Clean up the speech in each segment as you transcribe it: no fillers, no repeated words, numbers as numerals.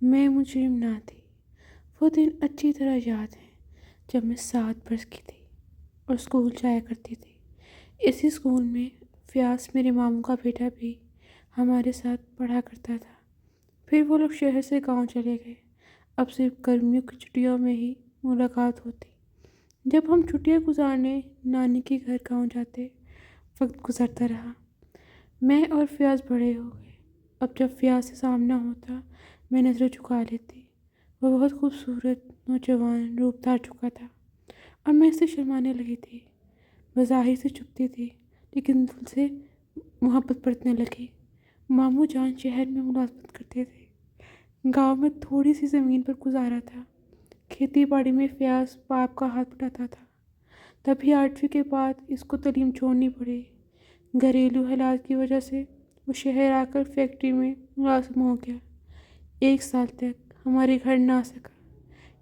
میں مجرم نہ تھی۔ وہ دن اچھی طرح یاد ہیں جب میں 7 برس کی تھی اور اسکول جایا کرتی تھی۔ اسی اسکول میں فیاض میرے ماموں کا بیٹا بھی ہمارے ساتھ پڑھا کرتا تھا۔ پھر وہ لوگ شہر سے گاؤں چلے گئے۔ اب صرف گرمیوں کی چھٹیوں میں ہی ملاقات ہوتی۔ جب ہم چھٹیاں گزارنے نانی کے گھر گاؤں جاتے، وقت گزرتا رہا۔ میں اور فیاض بڑے ہو گئے۔ اب جب فیاض سے سامنا ہوتا میں نظریں جھکا لیتی۔ وہ بہت خوبصورت نوجوان روپ دھار چکا تھا اور میں اس سے شرمانے لگی تھی۔ بظاہر سے چھپتی تھی لیکن دل سے محبت بڑھنے لگی۔ ماموں جان شہر میں ملازمت کرتے تھے۔ گاؤں میں تھوڑی سی زمین پر گزارا تھا۔ کھیتی باڑی میں فیاض باپ کا ہاتھ بٹاتا تھا۔ تبھی 8ویں کے بعد اس کو تعلیم چھوڑنی پڑی۔ گھریلو حالات کی وجہ سے وہ شہر آ کر فیکٹری میں ملازم ہو گیا۔ 1 سال تک ہمارے گھر نہ آ سکا۔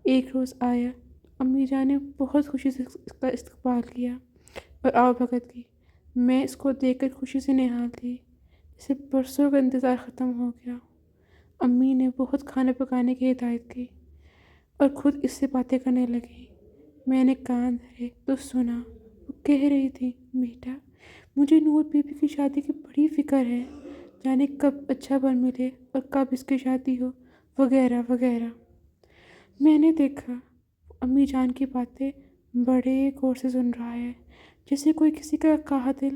ایک روز آیا تو امی جان نے بہت خوشی سے اس کا استقبال کیا اور آؤ بھگت کی۔ میں اس کو دیکھ کر خوشی سے نہال تھی جیسے برسوں کا انتظار ختم ہو گیا۔ امی نے بہت کھانا پکانے کی ہدایت کی اور خود اس سے باتیں کرنے لگی۔ میں نے کان دھرے تو سنا، وہ کہہ رہی تھی، بیٹا مجھے نور بی بی کی شادی کی بڑی فکر ہے، جانے کب اچھا بر ملے اور کب اس کی شادی ہو، وغیرہ وغیرہ۔ میں نے دیکھا وہ امی جان کی باتیں بڑے غور سے سن رہا ہے، جیسے کوئی کسی کا کہا دل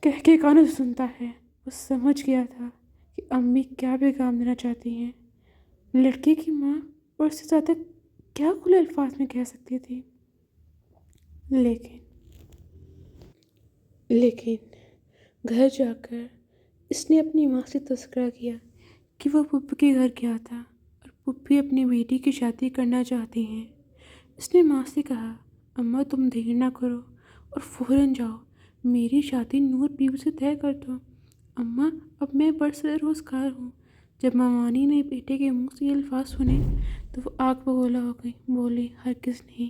کہہ کے کانوں سے سنتا ہے۔ وہ سمجھ گیا تھا کہ امی کیا پیغام دینا چاہتی ہیں۔ لڑکی کی ماں اور اس سے زیادہ کیا کھلے الفاظ میں کہہ سکتی تھی۔ لیکن گھر جا کر اس نے اپنی ماں سے تذکرہ کیا کہ وہ پھپھی کے گھر گیا تھا اور پھپھی اپنی بیٹی کی شادی کرنا چاہتی ہیں۔ اس نے ماں سے کہا، اماں تم دیر نہ کرو اور فوراً جاؤ، میری شادی نور بیوی سے طے کر دو۔ اماں اب میں برسر روزگار ہوں۔ جب مامانی نے بیٹے کے منہ سے یہ الفاظ سنے تو وہ آگ بگولا ہو گئی۔ بولی، ہرگز نہیں،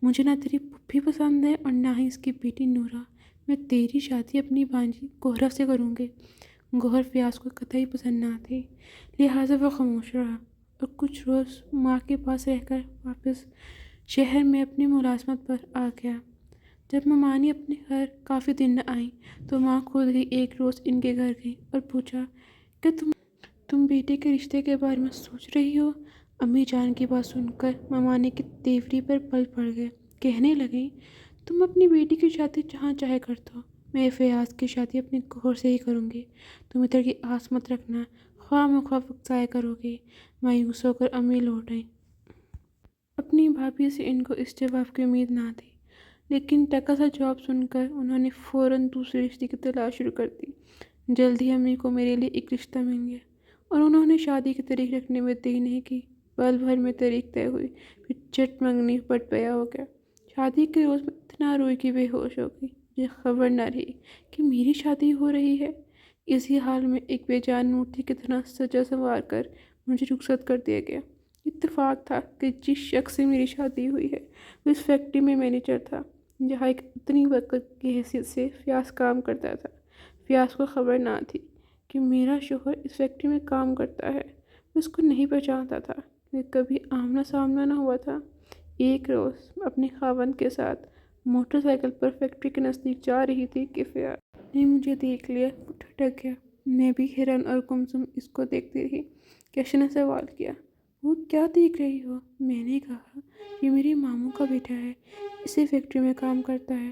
مجھے نہ تیری پھپھی پسند ہے اور نہ ہی اس کی بیٹی نورا۔ میں تیری شادی اپنی بانجی گوہرا سے کروں گی۔ گوہر فیاض کو قطعی پسند نہ تھی، لہٰذا وہ خاموش رہا اور کچھ روز ماں کے پاس رہ کر واپس شہر میں اپنی ملازمت پر آ گیا۔ جب مامانی اپنے گھر کافی دن نہ آئیں تو ماں خود ہی ایک روز ان کے گھر گئی اور پوچھا، کیا تم بیٹے کے رشتے کے بارے میں سوچ رہی ہو؟ امی جان کی بات سن کر مامانی کی تیوری پر بل پڑ گئے۔ کہنے لگیں، تم اپنی بیٹی کی شادی جہاں چاہے کر دو، میں فیاض کی شادی اپنے گوہر سے ہی کروں گی۔ تم ادھر کی آس مت رکھنا، خواہ مخواہ وقت ضائع کرو گی۔ مایوس ہو کر امی لوٹ آئیں۔ اپنی بھابھی سے ان کو اس جواب کی امید نہ تھی، لیکن ٹکا سا جواب سن کر انہوں نے فوراً دوسرے رشتے کی تلاش شروع کر دی۔ جلد ہی امی کو میرے لیے ایک رشتہ مل گیا اور انہوں نے شادی کی تاریخ رکھنے میں دیر نہیں کی۔ پل بھر میں تاریخ طے ہوئی، پھر چٹ منگنی پٹ پیا ہو گیا۔ شادی کے روز میں اتنا روئی کہ بے ہوش ہو گئی، مجھے خبر نہ رہی کہ میری شادی ہو رہی ہے۔ اسی حال میں ایک بے جان مورتی کی طرح سجا سنوار کر مجھے رخصت کر دیا گیا۔ اتفاق تھا کہ جس شخص سے میری شادی ہوئی ہے وہ اس فیکٹری میں مینیجر تھا، جہاں ایک اتنی وقت کی حیثیت سے فیاض کام کرتا تھا۔ فیاض کو خبر نہ تھی کہ میرا شوہر اس فیکٹری میں کام کرتا ہے۔ وہ اس کو نہیں پہچانتا تھا کیونکہ کبھی آمنا سامنا نہ ہوا تھا۔ ایک روز میں اپنے خاوند کے ساتھ موٹر سائیکل پر فیکٹری کے نزدیک جا رہی تھی کہ فیاض نے مجھے دیکھ لیا، وہ ٹھٹک گیا۔ میں بھی حیران اور گمسم اس کو دیکھتی رہی۔ کیشو نے سوال کیا، وہ کیا دیکھ رہی ہو؟ میں نے کہا، یہ میرے ماموں کا بیٹا ہے، اسی فیکٹری میں کام کرتا ہے۔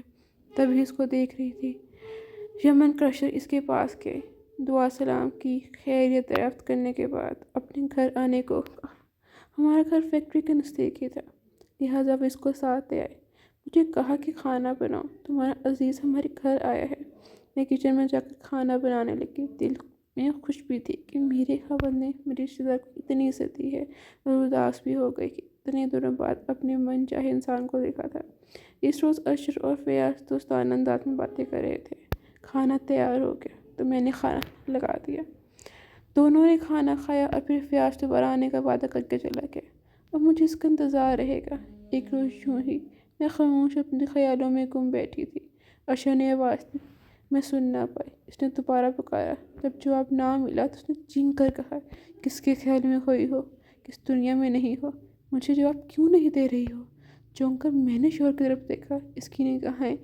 تبھی اس کو دیکھ رہی تھی۔ یمن کرشر اس کے پاس گئے، دعا سلام کی، خیریت دریافت کرنے کے بعد اپنے گھر آنے کو کہا۔ ہمارا گھر فیکٹری کے نزدیک ہی تھا، لہٰذا وہ اس کو ساتھ لے آئے۔ مجھے کہا کہ کھانا بناؤ، تمہارا عزیز ہمارے گھر آیا ہے۔ میں کچن میں جا کر کھانا بنانے لگی۔ دل میں خوش بھی تھی کہ میرے خاوند نے میری رشتے دار کو اتنی عزت دی ہے، اور اداس بھی ہو گئی کہ اتنے دنوں بعد اپنے من چاہے انسان کو دیکھا تھا۔ اس روز اشر اور فیاض دوستانہ انداز میں باتیں کر رہے تھے۔ کھانا تیار ہو گیا تو میں نے کھانا لگا دیا۔ دونوں نے کھانا کھایا اور پھر فیاض دوبارہ آنے کا وعدہ کر کے چلا گیا۔ اب مجھے اس کا انتظار رہے گا۔ ایک روز یوں ہی میں خاموش اپنے خیالوں میں گم بیٹھی تھی۔ اشر نے آواز دی، میں سن نہ پائی۔ اس نے دوبارہ پکارا۔ جب جواب نہ ملا تو اس نے چینک کر کہا، کس کے خیال میں ہوئی ہو، کس دنیا میں نہیں ہو، مجھے جواب کیوں نہیں دے رہی ہو؟ چونک کر میں نے شوہر کی طرف دیکھا۔ اس کی نگاہیں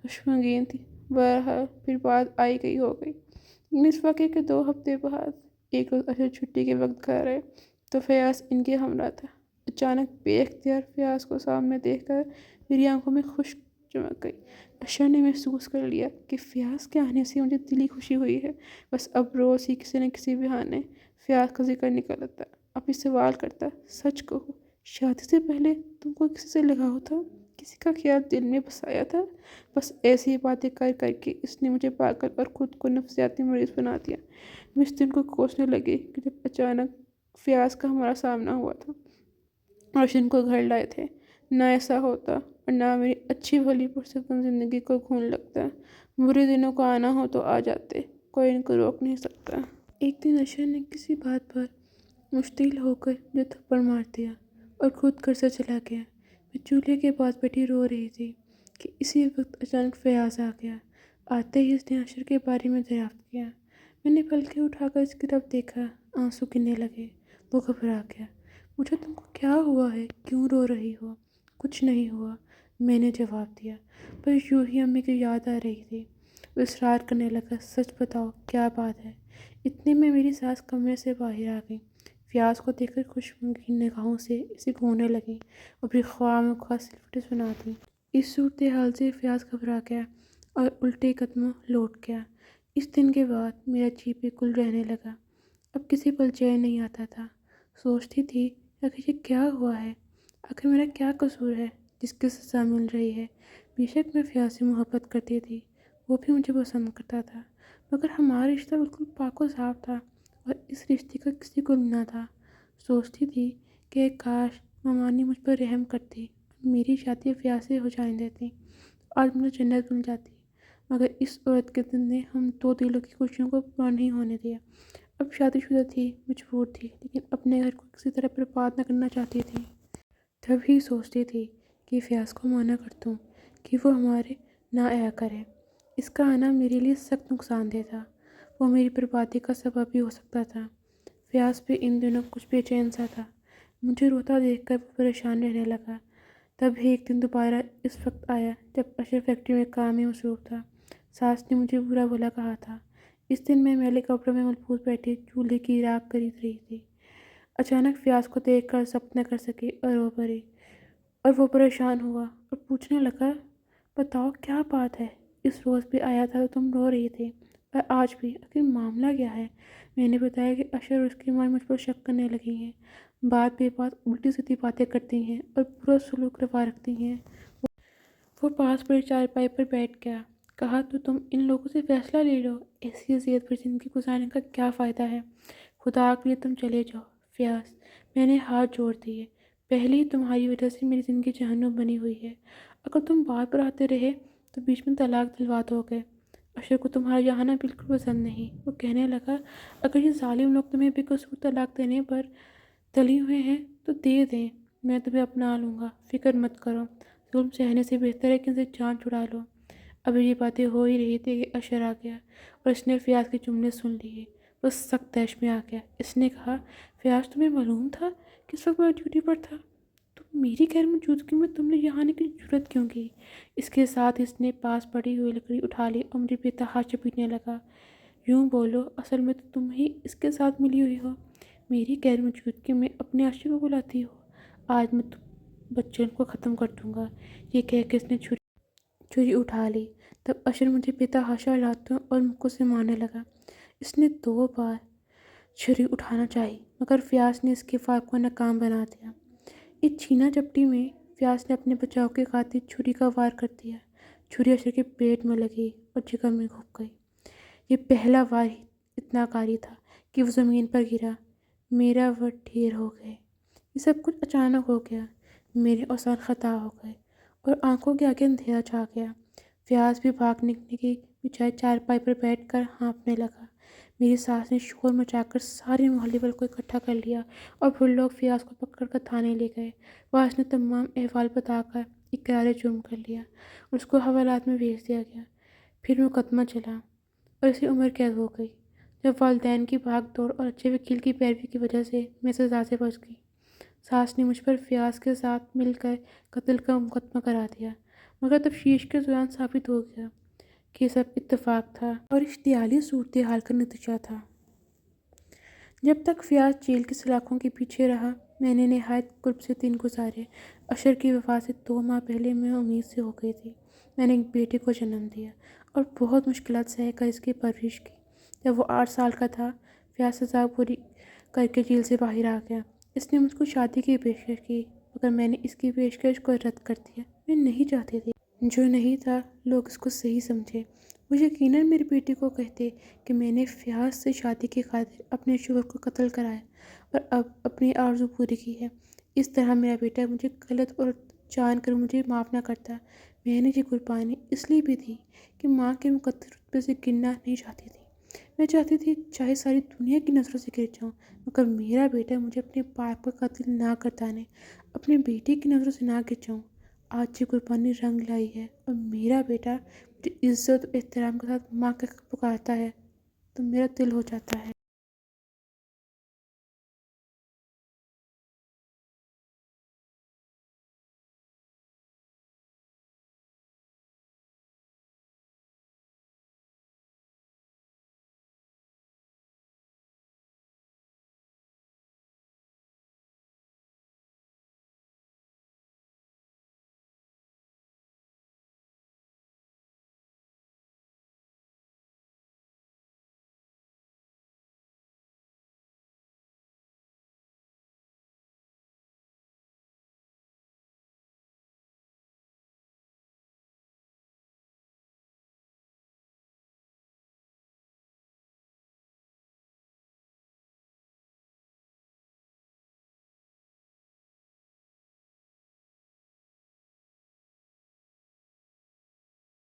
خشمگین تھیں۔ بہرحال پھر بات آئی گئی ہو گئی۔ اس واقعے کے 2 ہفتے بعد ایک روز اشر چھٹی کے وقت گھر آئے تو فیاض ان کے ہمراہ تھا۔ اچانک بے اختیار فیاض کو سامنے دیکھ کر میری آنکھوں میں خشک چمک گئی۔ اشر نے محسوس کر لیا کہ فیاض کے آنے سے مجھے دلی خوشی ہوئی ہے۔ بس اب روز ہی کسی نہ کسی بہانے فیاض کا ذکر نکل آتا۔ اب یہ سوال کرتا، سچ کہو شادی سے پہلے تم کو کسی سے لگاؤ تھا؟ کسی کا خیال دل میں بسایا تھا؟ بس ایسی باتیں کر کر کے اس نے مجھے پاگل اور خود کو نفسیاتی مریض بنا دیا۔ میں اس دن کو کوسنے لگی کہ جب اچانک فیاض کا ہمارا سامنا ہوا تھا اور جن کو گھر لائے تھے۔ نہ ایسا ہوتا اور نہ میری اچھی بھلی پرسکون زندگی کو گھن لگتا۔ برے دنوں کو آنا ہو تو آ جاتے، کوئی ان کو روک نہیں سکتا۔ ایک دن اشر نے کسی بات پر مشتعل ہو کر جو تھپڑ مار دیا اور خود گھر سے چلا گیا۔ میں چولہے کے پاس بیٹھی رو رہی تھی کہ اسی وقت اچانک فیاض آ گیا۔ آتے ہی اس نے اشر کے بارے میں دریافت کیا۔ میں نے پلکیں اٹھا کر اس کی طرف دیکھا۔ آنسو گرنے لگے۔ وہ گھبرا گیا۔ مجھے تم کو کیا ہوا ہے؟ کیوں رو رہی ہو؟ کچھ نہیں ہوا، میں نے جواب دیا، پر یوں ہی امی کی یاد آ رہی تھی۔ وہ اصرار کرنے لگا، سچ بتاؤ کیا بات ہے؟ اتنے میں میری ساس کمرے سے باہر آ گئی۔ فیاض کو دیکھ کر خشمگین نگاہوں سے اسے گھورنے لگی اور پھر خواہ مخواہ سلوٹیں سنا دیں۔ اس صورتحال سے فیاض گھبرا گیا اور الٹے قدموں لوٹ گیا۔ اس دن کے بعد میرا جی بالکل رہنے لگا۔ اب کسی پل چین نہیں آتا تھا۔ سوچتی تھی آخر یہ کیا ہوا ہے؟ آخر میرا کیا قصور ہے جس کی سزا مل رہی ہے؟ بے شک میں فیاض سے محبت کرتی تھی، وہ بھی مجھے پسند کرتا تھا، مگر ہمارا رشتہ بالکل پاک و صاف تھا اور اس رشتے کا کسی کو نہ تھا۔ سوچتی تھی کہ کاش مامانی مجھ پر رحم کرتی اور میری شادی فیاض سے ہو جانے دیتی، آج مجھے جنت مل جاتی، مگر اس عورت کے دل نے ہم 2 دلوں کی خوشیوں کو پورا نہیں ہونے دیا۔ اب شادی شدہ تھی، مجبور تھی، لیکن اپنے گھر کو کسی طرح برباد نہ کرنا چاہتی تھی۔ تب ہی سوچتی تھی کہ فیاض کو منع کر دوں کہ وہ ہمارے نہ آیا کرے۔ اس کا آنا میرے لیے سخت نقصان دہ تھا، وہ میری بربادی کا سبب بھی ہو سکتا تھا۔ فیاض بھی ان دنوں کچھ بے چین سا تھا۔ مجھے روتا دیکھ کر وہ پریشان رہنے لگا۔ تب ہی ایک دن دوبارہ اس وقت آیا جب اشر فیکٹری میں کام میں مصروف تھا۔ ساس نے مجھے برا بھلا کہا تھا۔ اس دن میں میلے کپڑوں میں ملبوس بیٹھی چولہے کی راکھ خرید رہی تھی۔ اچانک فیاض کو دیکھ کر ضبط نہ کر سکی اور رو پڑی، اور وہ پریشان ہوا اور پوچھنے لگا، بتاؤ کیا بات ہے؟ اس روز بھی آیا تھا تو تم رو رہی تھی اور آج بھی، آخر معاملہ کیا ہے؟ میں نے بتایا کہ اشر اور اس کی ماں مجھ پر شک کرنے لگی ہیں، بات بے بات الٹی سیدھی باتیں کرتی ہیں اور برا سلوک روا رکھتی ہیں۔ وہ پاس پڑی چارپائی پر بیٹھ گیا۔ کہا تو تم ان لوگوں سے فیصلہ لے لو، ایسی اذیت پر زندگی گزارنے کا کیا فائدہ ہے؟ خدا کے لیے تم چلے جاؤ۔ فیاض، میں نے ہاتھ جوڑ دیے، پہلے ہی تمہاری وجہ سے میری زندگی جہنم بنی ہوئی ہے، اگر تم بار بار آتے رہے تو بیچ میں طلاق دلوا دو گے۔ اشر کو تمہارا یہاں آنا بالکل پسند نہیں۔ وہ کہنے لگا، اگر یہ ظالم لوگ تمہیں بے قصور طلاق دینے پر تلے ہوئے ہیں تو دے دیں، میں تمہیں اپنا لوں گا، فکر مت کرو، ظلم سہنے سے بہتر ہے کہ ان سے جان چھڑا لو۔ اب یہ باتیں ہو ہی رہی تھی کہ اشر آ گیا اور اس نے فیاض کے جملے سن لیے۔ وہ سخت طیش میں آ گیا۔ اس نے کہا، فیاض تمہیں معلوم تھا کہ اس وقت میں ڈیوٹی پر تھا، تو میری غیر موجودگی میں تم نے یہاں آنے کی جرت کیوں کی؟ اس کے ساتھ اس نے پاس پڑی ہوئی لکڑی اٹھا لی اور مجھے بے تحاشا پیٹنے لگا۔ یوں بولو، اصل میں تو تم ہی اس کے ساتھ ملی ہوئی ہو، میری غیر موجودگی میں اپنے عاشق کو بلاتی ہو، آج میں تم بچوں کو ختم کر دوں گا۔ یہ کہہ کے اس نے چھری اٹھا لی۔ تب اشر مجھے بے تحاشا لاتوں اور مکوں سے مارنے لگا۔ اس نے 2 بار چھری اٹھانا چاہی، مگر فیاض نے اس کے وار کو ناکام بنا دیا۔ اس چھینا جھپٹی میں فیاض نے اپنے بچاؤ کی خاطر چھری کا وار کر دیا۔ چھری اشر کے پیٹ میں لگی اور جگر میں گھپ گئی۔ یہ پہلا وار ہی اتنا کاری تھا کہ وہ زمین پر گرا۔ میرا وٹ ڈھیر ہو گئے۔ یہ سب کچھ اچانک ہو گیا، میرے اوزار خطا ہو گئے اور آنکھوں کے آگے اندھیرا چھا گیا۔ فیاض بھی بھاگ نکلنے کی بجائے چارپائی پر بیٹھ کر ہانپنے لگا۔ میری ساس نے شور مچا کر سارے محلے والوں کو اکٹھا کر لیا اور پھر لوگ فیاض کو پکڑ کر تھانے لے گئے۔ وہاں اس نے تمام احوال بتا کر اقرار جرم کر لیا اور اس کو حوالات میں بھیج دیا گیا۔ پھر مقدمہ چلا اور اسے عمر قید ہو گئی، جب والدین کی بھاگ دوڑ اور اچھے وکیل کی پیروی کی وجہ سے میں سزا سے بچ گئی۔ ساس نے مجھ پر فیاض کے ساتھ مل کر قتل کا مقدمہ کرا دیا، مگر تفتیش کے دوران ثابت ہو گیا کہ یہ سب اتفاق تھا اور اشتعالی صورتحال کا نتیجہ تھا۔ جب تک فیاض جیل کی سلاخوں کے پیچھے رہا، میں نے نہایت قرب سے دن گزارے۔ اشر کی وفات سے 2 ماہ پہلے میں امید سے ہو گئی تھی۔ میں نے ایک بیٹے کو جنم دیا اور بہت مشکلات سہ کر اس کی پرورش کی۔ جب وہ 8 سال کا تھا، فیاض سزا پوری کر کے جیل سے باہر آ گیا۔ اس نے مجھ کو شادی کی پیشکش کی، مگر میں نے اس کی پیشکش کو رد کر دیا۔ میں نہیں چاہتی تھی جو نہیں تھا لوگ اس کو صحیح سمجھے۔ وہ یقیناً میرے بیٹے کو کہتے کہ میں نے فیاض سے شادی کی خاطر اپنے شوہر کو قتل کرایا اور اب اپنی آرزو پوری کی ہے۔ اس طرح میرا بیٹا مجھے غلط اور جان کر مجھے معاف نہ کرتا۔ میں نے یہ قربانی اس لیے بھی دی کہ ماں کے مقدس رتبے سے گرنا نہیں چاہتی تھی۔ میں چاہتی تھی چاہے ساری دنیا کی نظروں سے گر جاؤں، مگر میرا بیٹا مجھے اپنے باپ کا قتل نہ کرتانے، اپنے بیٹے کی نظروں سے نہ گر جاؤں۔ آج یہ قربانی رنگ لائی ہے اور میرا بیٹا مجھے عزت و احترام کے ساتھ ماں کا پکارتا ہے تو میرا دل ہو جاتا ہے۔